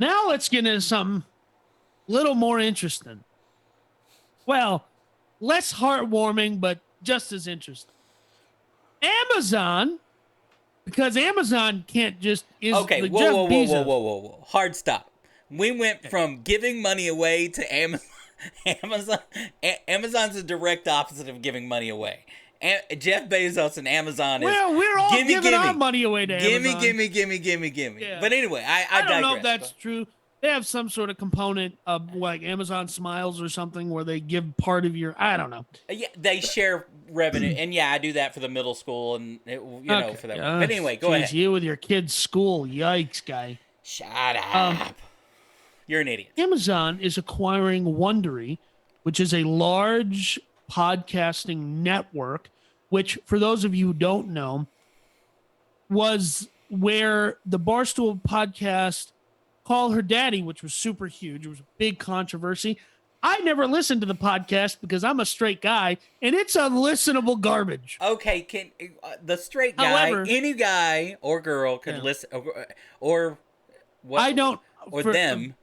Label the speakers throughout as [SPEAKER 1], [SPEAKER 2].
[SPEAKER 1] Now let's get into something a little more interesting. Well, less heartwarming, but just as interesting. Amazon, because Amazon can't just
[SPEAKER 2] Okay,
[SPEAKER 1] like
[SPEAKER 2] whoa,
[SPEAKER 1] Jeff
[SPEAKER 2] whoa, whoa,
[SPEAKER 1] Bezos.
[SPEAKER 2] whoa, whoa, whoa, whoa. Hard stop. We went from giving money away to Amazon. Amazon's the direct opposite of giving money away. Jeff Bezos and Amazon is
[SPEAKER 1] Well, we're all
[SPEAKER 2] gimme,
[SPEAKER 1] giving
[SPEAKER 2] gimme,
[SPEAKER 1] our money away to
[SPEAKER 2] gimme,
[SPEAKER 1] Amazon.
[SPEAKER 2] gimme, gimme, gimme, gimme.
[SPEAKER 1] Yeah.
[SPEAKER 2] But anyway, I
[SPEAKER 1] I don't
[SPEAKER 2] digress.
[SPEAKER 1] know if that's true. They have some sort of component of like Amazon Smiles or something where they give part of your. I don't know.
[SPEAKER 2] Yeah, they share revenue, and yeah, I do that for the middle school, and for them. But anyway, go ahead.
[SPEAKER 1] You with your kid's school, yikes, guy.
[SPEAKER 2] Shut up. You're an idiot.
[SPEAKER 1] Amazon is acquiring Wondery, which is a large podcasting network, which, for those of you who don't know, was where the Barstool podcast Call Her Daddy, which was super huge. It was a big controversy. I never listened to the podcast because I'm a straight guy, and it's unlistenable garbage.
[SPEAKER 2] Okay, can the straight guy,
[SPEAKER 1] However,
[SPEAKER 2] any guy or girl could listen, or what?
[SPEAKER 1] I don't,
[SPEAKER 2] or them.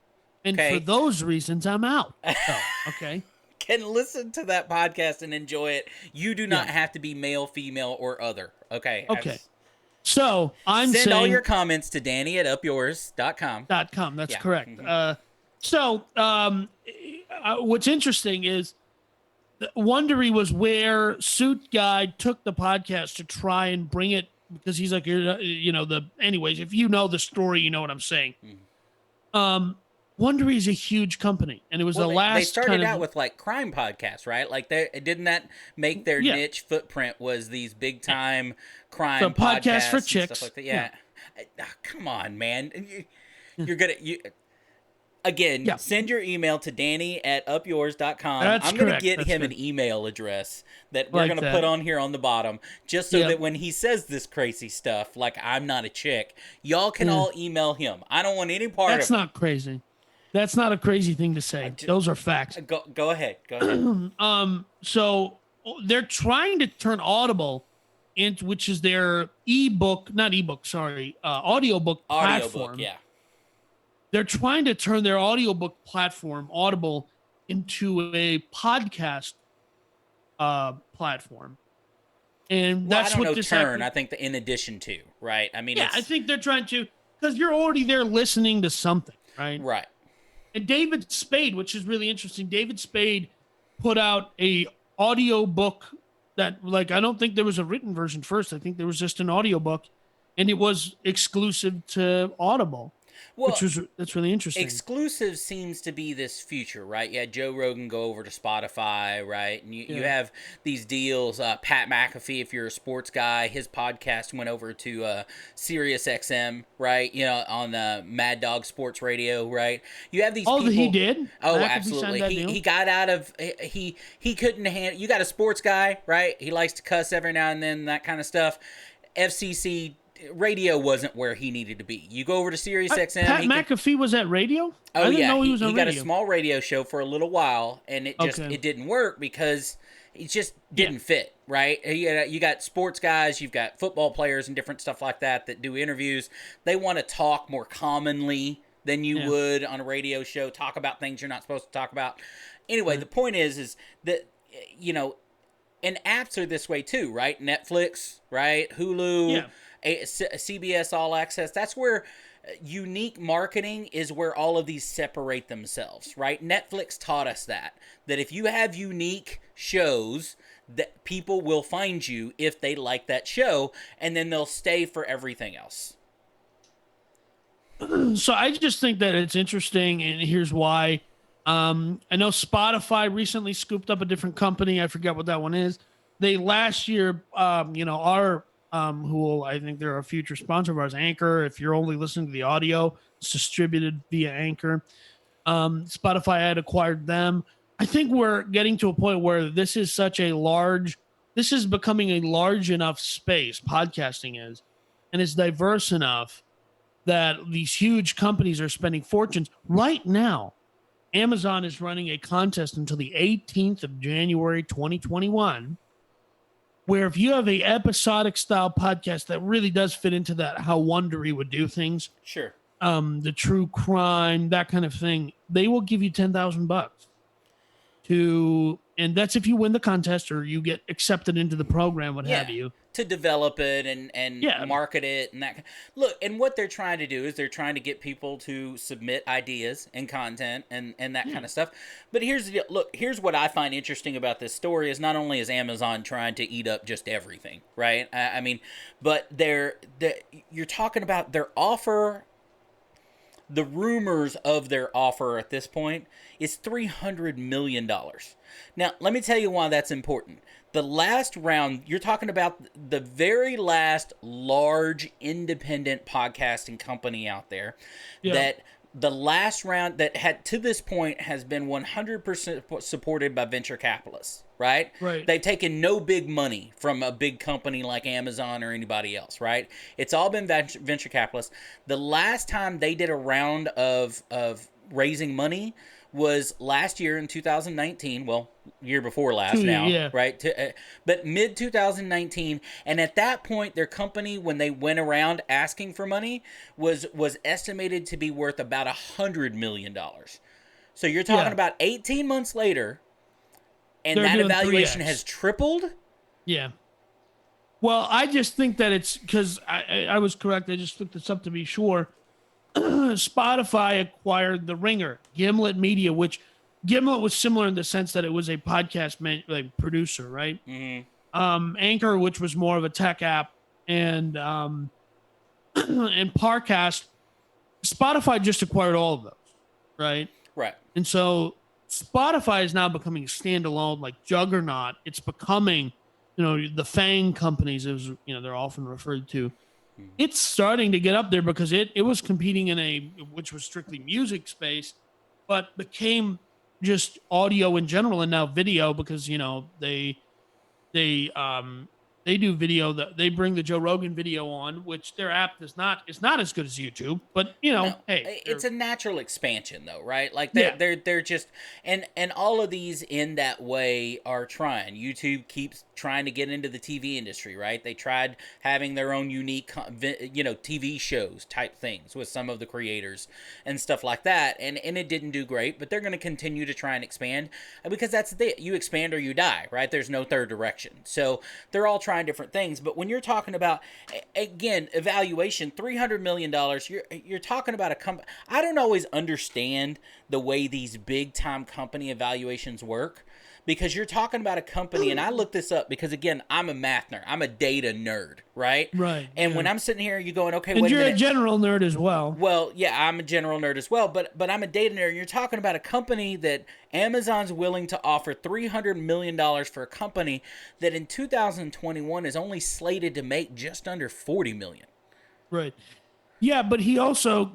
[SPEAKER 1] And for those reasons, I'm out. Oh, okay.
[SPEAKER 2] Can listen to that podcast and enjoy it. You do not have to be male, female, or other. Okay.
[SPEAKER 1] Okay. So I'm
[SPEAKER 2] send
[SPEAKER 1] saying
[SPEAKER 2] all your comments to Danny at upyours.com.
[SPEAKER 1] That's correct. Mm-hmm. What's interesting is Wondery was where Suit Guy took the podcast to try and bring it because he's like, anyways, if you know the story, you know what I'm saying. Mm-hmm. Wondery is a huge company, and it was
[SPEAKER 2] They started out with like crime podcasts, right? Like didn't that make their niche footprint was these big time crime podcasts
[SPEAKER 1] for chicks,
[SPEAKER 2] and stuff like that. Yeah. Come on, man. You're gonna send your email to Danny at upyours.com. I'm going to get him an email address that we're going to put on here on the bottom, just so that when he says this crazy stuff, like I'm not a chick, y'all can all email him. I don't want any part of it.
[SPEAKER 1] That's not crazy. That's not a crazy thing to say. Those are facts.
[SPEAKER 2] Go ahead.
[SPEAKER 1] So they're trying to turn Audible into, which is their audiobook platform.
[SPEAKER 2] Yeah.
[SPEAKER 1] They're trying to turn their audiobook platform, Audible, into a podcast platform. And that's what this
[SPEAKER 2] turn. I think in addition to, right? I mean,
[SPEAKER 1] I think they're trying to, because you're already there listening to something, right?
[SPEAKER 2] Right.
[SPEAKER 1] And David Spade, which is really interesting, David Spade put out a audiobook that, like, I don't think there was a written version first. I think there was just an audiobook, and it was exclusive to Audible.
[SPEAKER 2] Well,
[SPEAKER 1] that's really interesting.
[SPEAKER 2] Exclusive seems to be this future, right? You had Joe Rogan go over to Spotify, right? And you have these deals. Pat McAfee, if you're a sports guy, his podcast went over to Sirius XM, right? On Mad Dog Sports Radio, right? You have these people.
[SPEAKER 1] He did?
[SPEAKER 2] Oh, absolutely. He got out of he couldn't handle. You got a sports guy, right? He likes to cuss every now and then, that kind of stuff. FCC radio wasn't where he needed to be. You go over to Sirius XM.
[SPEAKER 1] Pat McAfee was at radio?
[SPEAKER 2] Oh, I didn't know he was on radio. He got a small radio show for a little while, and it didn't work because it just didn't fit, right? You got sports guys, you've got football players and different stuff like that do interviews. They want to talk more commonly than you would on a radio show, talk about things you're not supposed to talk about. Anyway, the point is that, and apps are this way too, right? Netflix, right? Hulu, CBS All Access. That's where unique marketing is, where all of these separate themselves, right? Netflix taught us that if you have unique shows, that people will find you if they like that show, and then they'll stay for everything else.
[SPEAKER 1] So I just think that it's interesting, and here's why. I know Spotify recently scooped up a different company. I forget what that one is. They last year, who I think they're a future sponsor of ours, Anchor. If you're only listening to the audio, it's distributed via Anchor. Spotify had acquired them. I think we're getting to a point where this is becoming a large enough space, podcasting is, and it's diverse enough that these huge companies are spending fortunes. Right now, Amazon is running a contest until the 18th of January, 2021, where if you have a episodic style podcast that really does fit into that, how Wondery would do things.
[SPEAKER 2] Sure.
[SPEAKER 1] the true crime, that kind of thing, they will give you $10,000 to, and that's if you win the contest or you get accepted into the program, what have you.
[SPEAKER 2] To develop it and market it and that. Look, and what they're trying to do is they're trying to get people to submit ideas and content and that kind of stuff. But here's the deal. Look, here's what I find interesting about this story is not only is Amazon trying to eat up just everything, right? I mean, but you're talking about their offer. The rumors of their offer at this point is $300 million. Now, let me tell you why that's important. The last round, you're talking about the very last large independent podcasting company out there that the last round that had to this point has been 100% supported by venture capitalists, right?
[SPEAKER 1] Right.
[SPEAKER 2] They've taken no big money from a big company like Amazon or anybody else, right? It's all been venture capitalists. The last time they did a round of raising money was last year in 2019. Well, year before last now, right? But mid 2019, and at that point, their company, when they went around asking for money, was estimated to be worth about $100 million. So you're talking about 18 months later, and that evaluation has tripled.
[SPEAKER 1] Yeah. Well, I just think that it's because I was correct. I just looked this up to be sure. Spotify acquired The Ringer, Gimlet Media, which Gimlet was similar in the sense that it was a podcast producer, right?
[SPEAKER 2] Mm-hmm.
[SPEAKER 1] Anchor, which was more of a tech app, and and Parcast. Spotify just acquired all of those, right?
[SPEAKER 2] Right.
[SPEAKER 1] And so Spotify is now becoming standalone, like juggernaut. It's becoming, the FANG companies, as they're often referred to. It's starting to get up there because it was competing in which was strictly music space, but became just audio in general and now video because they do video. That they bring the Joe Rogan video on, which their app is not as good as YouTube, but hey,
[SPEAKER 2] it's a natural expansion though, right? Like they're just and all of these in that way are trying. YouTube keeps trying to get into the TV industry, right? They tried having their own unique, TV shows type things with some of the creators and stuff like that, and it didn't do great. But they're going to continue to try and expand because that's you expand or you die, right? There's no third direction. So they're all trying different things. But when you're talking about, again, evaluation, $300 million, you're talking about a company. I don't always understand the way these big time company evaluations work, because you're talking about a company, and I looked this up because, again, I'm a math nerd. I'm a data nerd, right?
[SPEAKER 1] Right.
[SPEAKER 2] And when I'm sitting here, you're going, okay,
[SPEAKER 1] and
[SPEAKER 2] wait a minute.
[SPEAKER 1] You're a general nerd as well.
[SPEAKER 2] Well, yeah, I'm a general nerd as well, but I'm a data nerd. You're talking about a company that Amazon's willing to offer $300 million for a company that in 2021 is only slated to make just under $40 million.
[SPEAKER 1] Right. Yeah, but he also...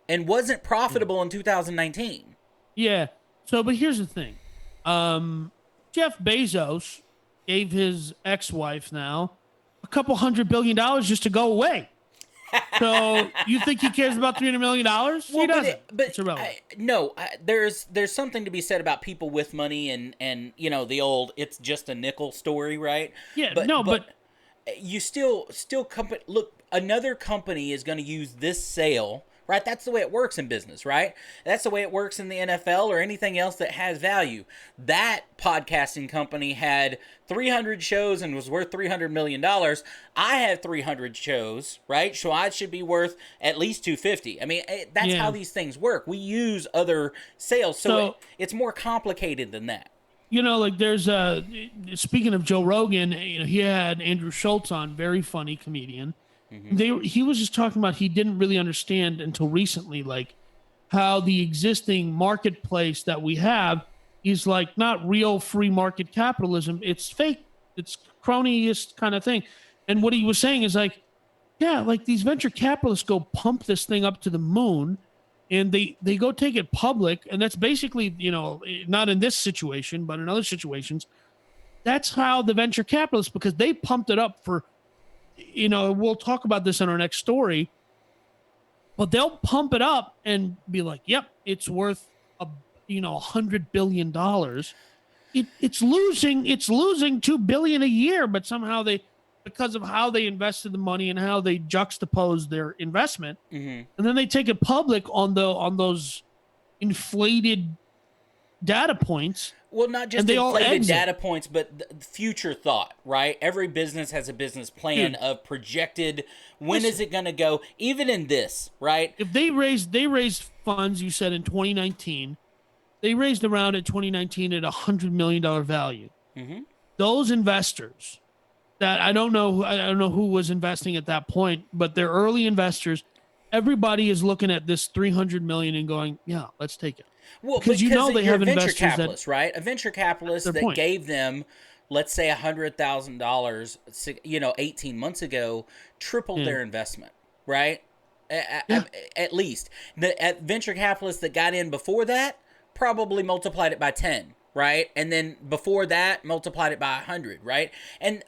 [SPEAKER 2] and wasn't profitable in 2019.
[SPEAKER 1] Yeah. So, but here's the thing. Jeff Bezos gave his ex-wife now a couple $100 billion just to go away. So you think he cares about $300 million? Well, he doesn't.
[SPEAKER 2] But
[SPEAKER 1] it's irrelevant.
[SPEAKER 2] There's something to be said about people with money and the old it's just a nickel story, right?
[SPEAKER 1] Yeah.
[SPEAKER 2] But you still company. Look, another company is going to use this sale. Right, that's the way it works in business, right? That's the way it works in the NFL or anything else that has value. That podcasting company had 300 shows and was worth $300 million. I have 300 shows, right? So I should be worth at least $250. I mean, that's how these things work. We use other sales, so it's more complicated than that.
[SPEAKER 1] Like there's speaking of Joe Rogan, he had Andrew Schultz on, very funny comedian. Mm-hmm. He was just talking about he didn't really understand until recently, like how the existing marketplace that we have is like not real free market capitalism. It's fake. It's cronyist kind of thing. And what he was saying is like, yeah, like these venture capitalists go pump this thing up to the moon and they go take it public. And that's basically, not in this situation, but in other situations, that's how the venture capitalists, because they pumped it up for, we'll talk about this in our next story, but they'll pump it up and be like, yep, it's worth $100 billion. It's losing $2 billion a year, but somehow because of how they invested the money and how they juxtaposed their investment,
[SPEAKER 2] mm-hmm.
[SPEAKER 1] and then they take it public on those inflated data points.
[SPEAKER 2] Well, not just inflated data points, but the future thought, right? Every business has a business plan of projected when is it going to go. Even in this, right?
[SPEAKER 1] If they raised funds, you said in 2019, they raised around in 2019 at $100 million value.
[SPEAKER 2] Mm-hmm.
[SPEAKER 1] Those investors that I don't know who was investing at that point, but they're early investors. Everybody is looking at this 300 million and going, yeah, let's take it.
[SPEAKER 2] Well, because they have venture capitalists, right? A venture capitalist that gave them, let's say, $100,000, 18 months ago, tripled their investment, right? At least the venture capitalists that got in before that probably multiplied it by 10. Right. And then before that, multiplied it by 100. Right. And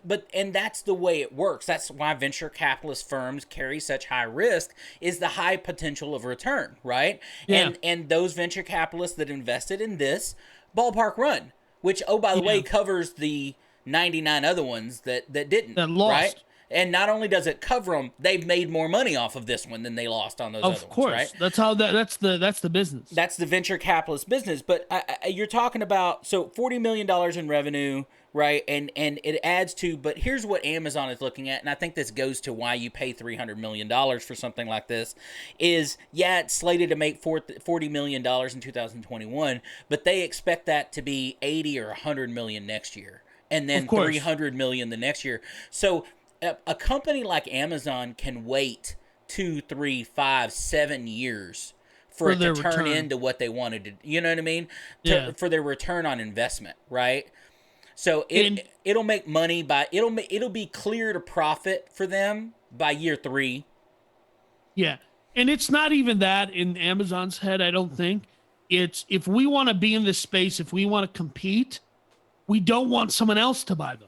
[SPEAKER 2] that's the way it works. That's why venture capitalist firms carry such high risk, is the high potential of return. Right. Yeah. And those venture capitalists that invested in this Ballpark Run, which, oh, by the way, covers the 99 other ones that didn't.
[SPEAKER 1] That lost.
[SPEAKER 2] Right. And not only does it cover them, they've made more money off of this one than they lost on those other ones. Of course, right?
[SPEAKER 1] That's the business.
[SPEAKER 2] That's the venture capitalist business. But you're talking about $40 million in revenue, right? And it adds to. But here's what Amazon is looking at, and I think this goes to why you pay $300 million for something like this. Is it's slated to make $40 million in 2021, but they expect that to be 80 or 100 million next year, and then 300 million the next year. So a company like Amazon can wait 2, 3, 5, 7 years for it to turn into what they wanted to. You know what I mean? For their return on investment, right? So it'll make money it'll be clear to profit for them by year 3.
[SPEAKER 1] Yeah, and it's not even that in Amazon's head. I don't think it's, if we want to be in this space, if we want to compete, we don't want someone else to buy them.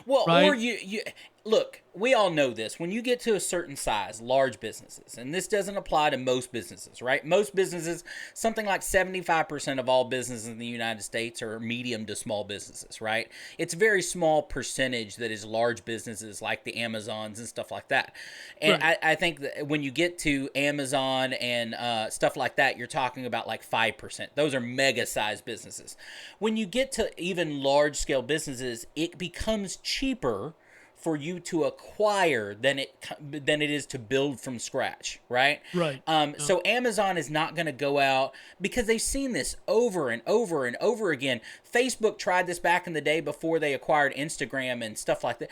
[SPEAKER 2] Well, right? Or you look, we all know this. When you get to a certain size, large businesses, and this doesn't apply to most businesses, right? Most businesses, something like 75% of all businesses in the United States are medium to small businesses, right? It's a very small percentage that is large businesses like the Amazons and stuff like that. And right. I think that when you get to Amazon and stuff like that, you're talking about like 5%. Those are mega-sized businesses. When you get to even large-scale businesses, it becomes cheaper for you to acquire than it is to build from scratch, right?
[SPEAKER 1] Right.
[SPEAKER 2] So Amazon is not going to go out, because they've seen this over and over and over again. Facebook tried this back in the day before they acquired Instagram and stuff like that.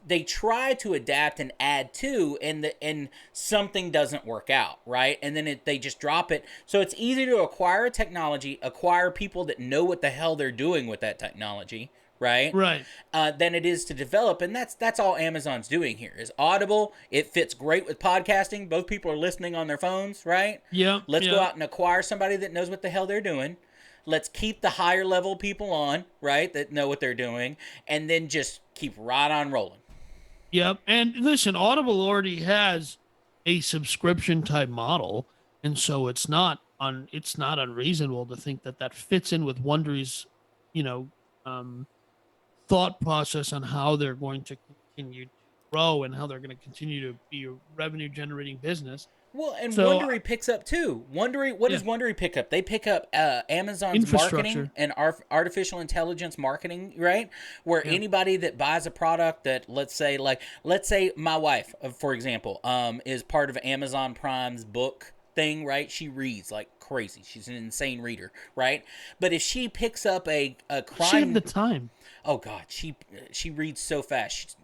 [SPEAKER 2] They try to adapt and add to, and something doesn't work out, right? And then they just drop it. So it's easy to acquire a technology, acquire people that know what the hell they're doing with that technology, right? Than it is to develop. And that's all Amazon's doing here is Audible. It fits great with podcasting. Both people are listening on their phones, right?
[SPEAKER 1] Yeah.
[SPEAKER 2] Let's go out and acquire somebody that knows what the hell they're doing. Let's keep the higher level people on, right, that know what they're doing, and then just keep right on rolling.
[SPEAKER 1] Yep. And listen, Audible already has a subscription type model, and so it's not unreasonable to think that fits in with Wondery's, thought process on how they're going to continue to grow and how they're going to continue to be a revenue generating business.
[SPEAKER 2] Well, and Wondery picks up too. What does Wondery pick up? They pick up Amazon's marketing and artificial intelligence marketing, right? Where anybody that buys a product that, let's say my wife, for example, is part of Amazon Prime's book thing, right? She reads like crazy. She's an insane reader, right? But if she picks up a crime,
[SPEAKER 1] she have the time.
[SPEAKER 2] Oh God, she reads so fast.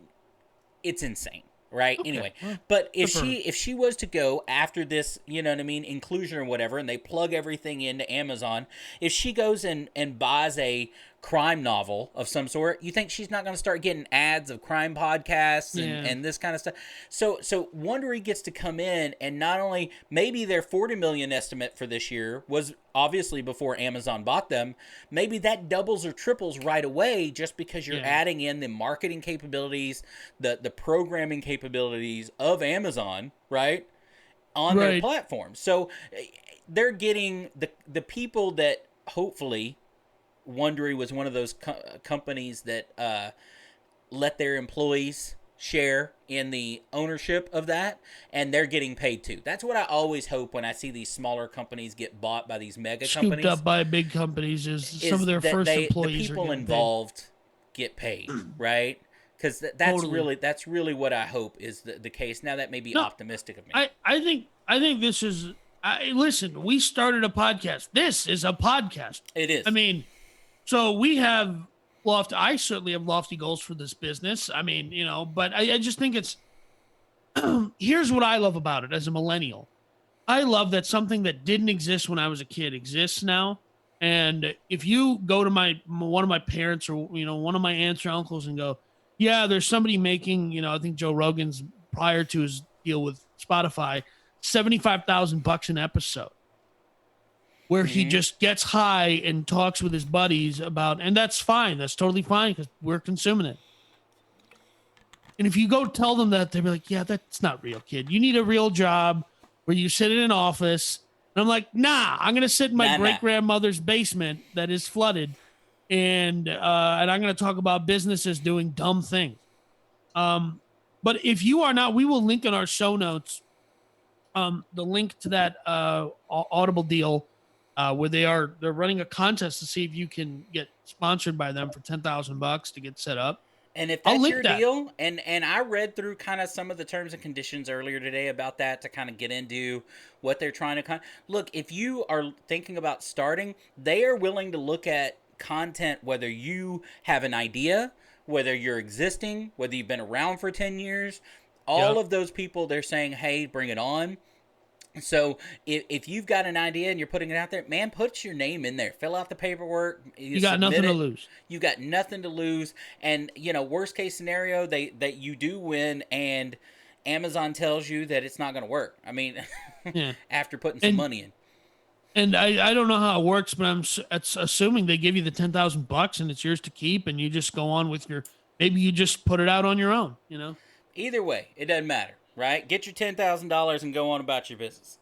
[SPEAKER 2] It's insane, right? Okay. Anyway, but if she was to go after this, you know what I mean, inclusion or whatever, and they plug everything into Amazon, if she goes and buys a crime novel of some sort, you think she's not going to start getting ads of crime podcasts and this kind of stuff? So Wondery gets to come in, and not only maybe their 40 million estimate for this year was obviously before Amazon bought them, maybe that doubles or triples right away just because you're adding in the marketing capabilities, the programming capabilities of Amazon, right, on their platform. So they're getting the people that hopefully Wondery was one of those companies that let their employees share in the ownership of that, and they're getting paid too. That's what I always hope when I see these smaller companies get bought by these mega
[SPEAKER 1] scooped
[SPEAKER 2] companies.
[SPEAKER 1] Up by big companies is some of their first employees
[SPEAKER 2] the people
[SPEAKER 1] are
[SPEAKER 2] involved get paid, right? Because that's really what I hope is the case. Now that may be optimistic of me.
[SPEAKER 1] I think this is. Listen, we started a podcast. This is a podcast.
[SPEAKER 2] It is.
[SPEAKER 1] I mean, so we have I certainly have lofty goals for this business. I mean, but I just think it's. Here's what I love about it as a millennial. I love that something that didn't exist when I was a kid exists now. And if you go to one of my parents or one of my aunts or uncles and go, yeah, there's somebody making, I think Joe Rogan's prior to his deal with Spotify, $75,000 an episode, where he just gets high and talks with his buddies about, and that's fine. That's totally fine because we're consuming it. And if you go tell them that, they'll be like, yeah, that's not real, kid. You need a real job where you sit in an office. And I'm like, nah, I'm going to sit in my great-grandmother's basement that is flooded. And I'm going to talk about businesses doing dumb things. But if you are not, we will link in our show notes the link to that Audible deal where they're running a contest to see if you can get sponsored by them for $10,000 to get set up.
[SPEAKER 2] And if that's your deal, and I read through kind of some of the terms and conditions earlier today about that to kind of get into what they're trying to look. If you are thinking about starting, they are willing to look at content, whether you have an idea, whether you're existing, whether you've been around for 10 years, all of those people, they're saying, hey, bring it on. So if you've got an idea and you're putting it out there, man, put your name in there. Fill out the paperwork.
[SPEAKER 1] You got nothing to lose.
[SPEAKER 2] You got nothing to lose. And, worst case scenario, that you do win and Amazon tells you that it's not going to work. I mean, after putting some money in.
[SPEAKER 1] And I don't know how it works, but it's assuming they give you the $10,000 and it's yours to keep, and you just go on with maybe you just put it out on your own,
[SPEAKER 2] Either way, it doesn't matter. Right? Get your $10,000 and go on about your business.